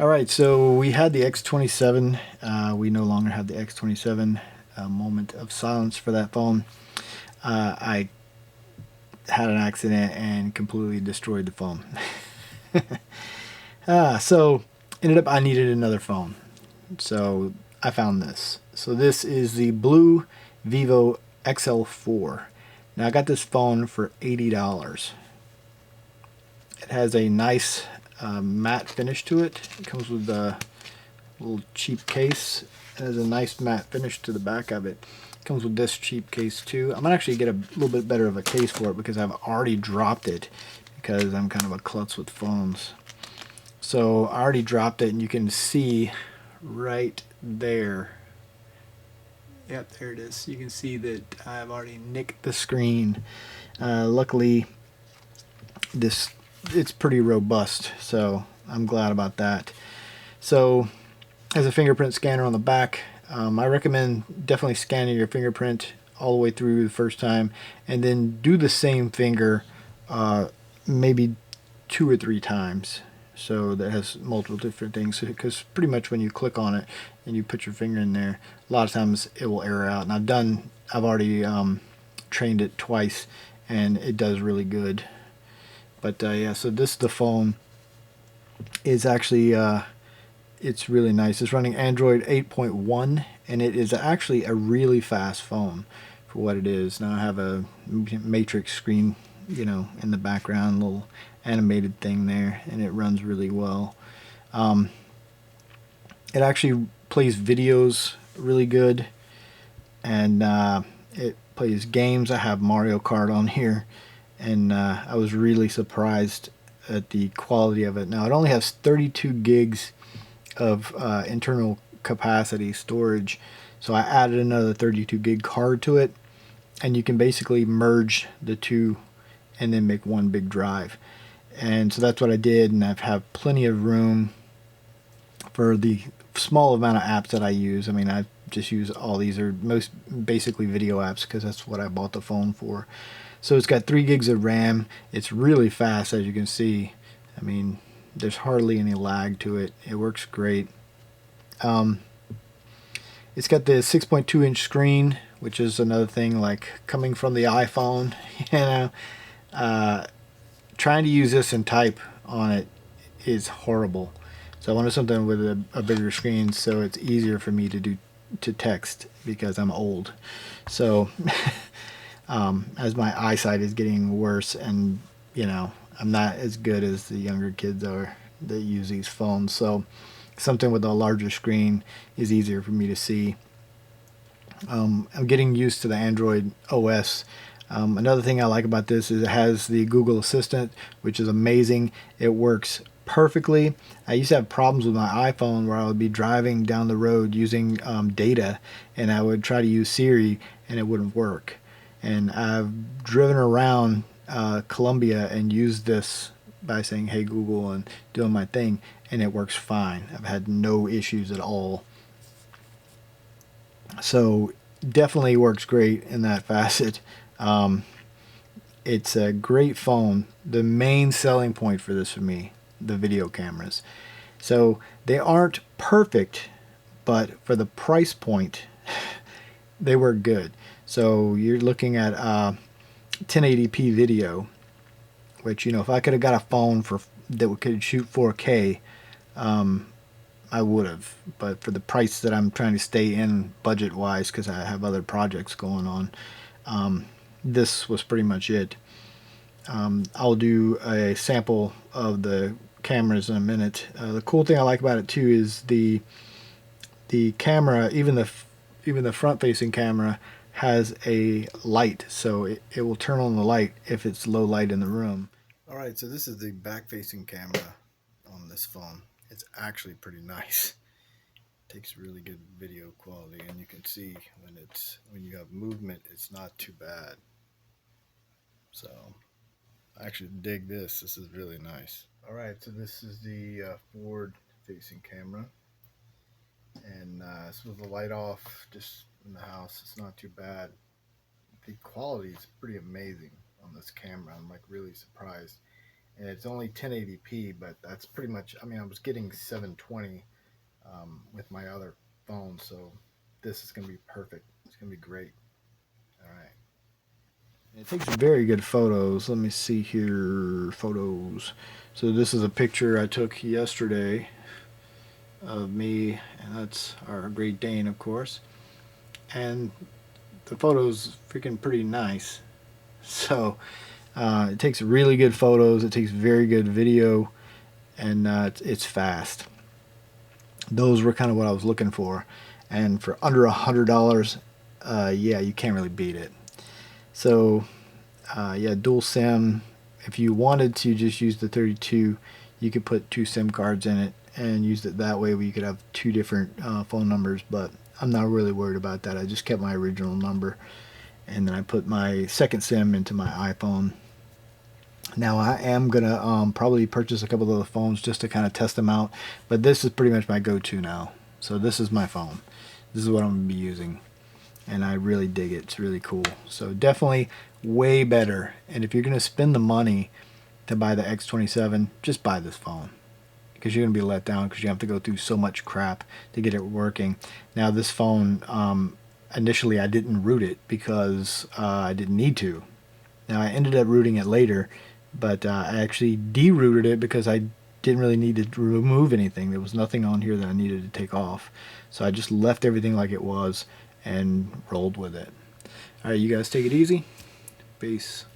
Alright, so we had the X27. We no longer have the X27. Moment of silence for that phone. I had an accident and completely destroyed the phone. So ended up I needed another phone. So I found this. So this is the BLU Vivo XL4. Now I got this phone for $80. It has a nice matte finish to it. It comes with a little cheap case. It has a nice matte finish to the back of it. It comes with this cheap case too. I'm gonna actually get a little bit better of a case for it because I've already dropped it because I'm kind of a klutz with phones. So I already dropped it, and you can see right there. Yep, there it is. You can see that I've already nicked the screen. Luckily, it's pretty robust, so I'm glad about that. So, has a fingerprint scanner on the back. I recommend definitely scanning your fingerprint all the way through the first time, and then do the same finger maybe 2 or 3 times. So that has multiple different things, because pretty much when you click on it and you put your finger in there, a lot of times it will error out. And I've already trained it twice, and it does really good. But yeah, so this is the phone. Is actually it's really nice. It's running Android 8.1, and it is actually a really fast phone for what it is. Now I have a matrix screen, in the background, little animated thing there, and it runs really well. It actually plays videos really good, and it plays games. I have Mario Kart on here, and I was really surprised at the quality of it. Now it only has 32 gigs of internal capacity storage, so I added another 32 gig card to it, and you can basically merge the two and then make one big drive. And so that's what I did, and I've have plenty of room for the small amount of apps that I use. I mean, I just use all these are most basically video apps because that's what I bought the phone for. So it's got 3 gigs of RAM. It's really fast, as you can see. I mean, there's hardly any lag to it. It works great. It's got the 6.2-inch screen, which is another thing, like coming from the iPhone. You know, trying to use this and type on it is horrible. So I wanted something with a bigger screen, so it's easier for me to text because I'm old. So as my eyesight is getting worse, and I'm not as good as the younger kids are that use these phones, so something with a larger screen is easier for me to see. I'm getting used to the Android OS. Another thing I like about this is it has the Google Assistant, which is amazing. It works perfectly. I used to have problems with my iPhone where I would be driving down the road using data, and I would try to use Siri and it wouldn't work. And I've driven around Colombia and used this by saying, "Hey Google," and doing my thing, and it works fine. I've had no issues at all. So definitely works great in that facet. Um, it's a great phone. The main selling point for this for me, the video cameras. So they aren't perfect, but for the price point, they work good. So you're looking at 1080p video, which if I could have got a phone that could shoot 4K, I would have. But for the price that I'm trying to stay in budget wise, because I have other projects going on, this was pretty much it. I'll do a sample of the cameras in a minute. The cool thing I like about it too is the camera, even the front facing camera has a light, so it will turn on the light if it's low light in the room. Alright, so this is the back facing camera on this phone. It's actually pretty nice. It takes really good video quality, and you can see when you have movement, it's not too bad. So I actually dig this. This is really nice. Alright, so this is the forward facing camera, and this with the light off just in the house, it's not too bad. The quality is pretty amazing on this camera. I'm like really surprised. And it's only 1080p, but that's pretty much, I mean, I was getting 720 with my other phone, so this is going to be perfect. It's going to be great. All right. It takes very good photos. Let me see here. Photos. So this is a picture I took yesterday of me, and that's our Great Dane, of course. And the photo's freaking pretty nice. So it takes really good photos. It takes very good video, and it's fast. Those were kind of what I was looking for, and for under $100, yeah, you can't really beat it. So yeah, dual SIM. If you wanted to just use the 32, you could put 2 SIM cards in it and use it that way, where you could have 2 different phone numbers. But I'm not really worried about that. I just kept my original number, and then I put my second SIM into my iPhone. Now I am gonna probably purchase a couple of the phones just to kind of test them out, but this is pretty much my go-to now. So this is my phone. This is what I'm gonna be using, and I really dig it. It's really cool. So definitely way better. And if you're gonna spend the money to buy the X27, just buy this phone, because you're gonna be let down because you have to go through so much crap to get it working. Now this phone, initially I didn't root it because I didn't need to. Now I ended up rooting it later, but I actually derooted it because I didn't really need to remove anything. There was nothing on here that I needed to take off. So I just left everything like it was and rolled with it. Alright, you guys take it easy. Peace.